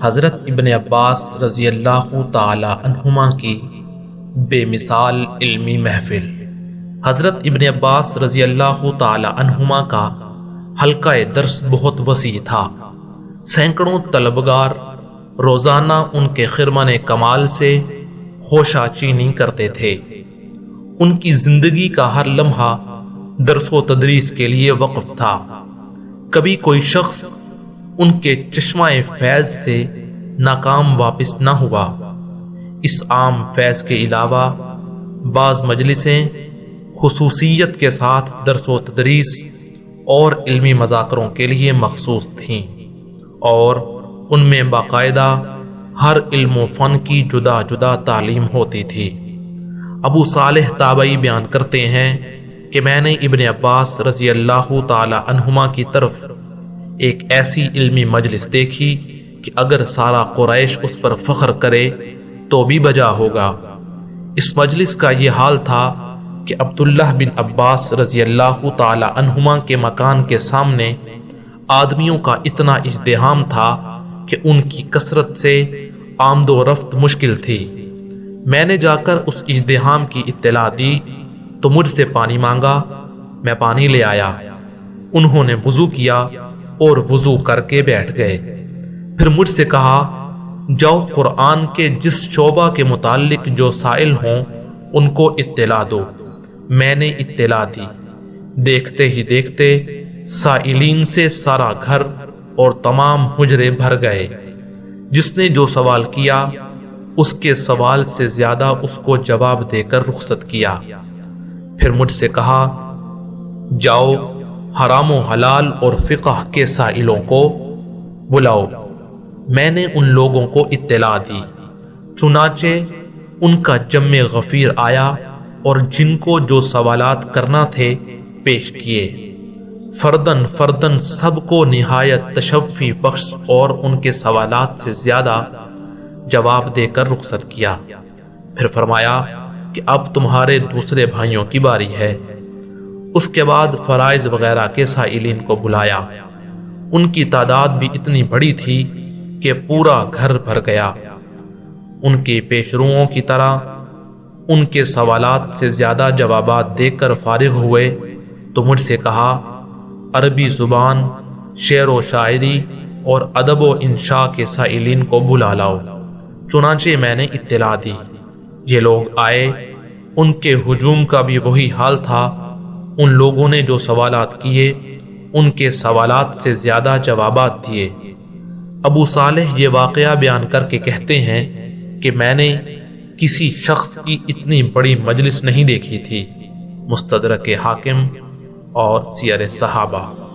حضرت ابن عباس رضی اللہ تعالی عنہما کی بے مثال علمی محفل۔ حضرت ابن عباس رضی اللہ تعالی عنہما کا حلقہ درس بہت وسیع تھا۔ سینکڑوں طلبگار روزانہ ان کے خرمن کمال سے خوشہ چینی کرتے تھے۔ ان کی زندگی کا ہر لمحہ درس و تدریس کے لیے وقف تھا۔ کبھی کوئی شخص ان کے چشمہ فیض سے ناکام واپس نہ ہوا۔ اس عام فیض کے علاوہ بعض مجلسیں خصوصیت کے ساتھ درس و تدریس اور علمی مذاکروں کے لیے مخصوص تھیں، اور ان میں باقاعدہ ہر علم و فن کی جدا جدا تعلیم ہوتی تھی۔ ابو صالح تابعی بیان کرتے ہیں کہ میں نے ابن عباس رضی اللہ تعالی عنہما کی طرف ایک ایسی علمی مجلس دیکھی کہ اگر سارا قریش اس پر فخر کرے تو بھی بجا ہوگا۔ اس مجلس کا یہ حال تھا کہ عبداللہ بن عباس رضی اللہ تعالی عنہما کے مکان کے سامنے آدمیوں کا اتنا ازدحام تھا کہ ان کی کثرت سے آمد و رفت مشکل تھی۔ میں نے جا کر اس ازدحام کی اطلاع دی تو مجھ سے پانی مانگا۔ میں پانی لے آیا۔ انہوں نے وضو کیا اور وضو کر کے بیٹھ گئے۔ پھر مجھ سے کہا، جاؤ قرآن کے جس شعبہ کے متعلق جو سائل ہوں ان کو اطلاع دو۔ میں نے اطلاع دی۔ دیکھتے ہی دیکھتے سائلین سے سارا گھر اور تمام حجرے بھر گئے۔ جس نے جو سوال کیا اس کے سوال سے زیادہ اس کو جواب دے کر رخصت کیا۔ پھر مجھ سے کہا، جاؤ حرام و حلال اور فقہ کے سائلوں کو بلاؤ۔ میں نے ان لوگوں کو اطلاع دی۔ چنانچہ ان کا جم غفیر آیا اور جن کو جو سوالات کرنا تھے پیش کیے۔ فردن فردن سب کو نہایت تشفی بخش اور ان کے سوالات سے زیادہ جواب دے کر رخصت کیا۔ پھر فرمایا کہ اب تمہارے دوسرے بھائیوں کی باری ہے۔ اس کے بعد فرائض وغیرہ کے سائلین کو بلایا۔ ان کی تعداد بھی اتنی بڑی تھی کہ پورا گھر بھر گیا۔ ان کے پیشروؤں کی طرح ان کے سوالات سے زیادہ جوابات دے کر فارغ ہوئے تو مجھ سے کہا، عربی زبان، شعر و شاعری اور ادب و انشاء کے سائلین کو بلا لاؤ۔ چنانچہ میں نے اطلاع دی۔ یہ لوگ آئے۔ ان کے ہجوم کا بھی وہی حال تھا۔ ان لوگوں نے جو سوالات کیے ان کے سوالات سے زیادہ جوابات دیے۔ ابو صالح یہ واقعہ بیان کر کے کہتے ہیں کہ میں نے کسی شخص کی اتنی بڑی مجلس نہیں دیکھی تھی۔ مستدرک حاکم اور سیر صحابہ۔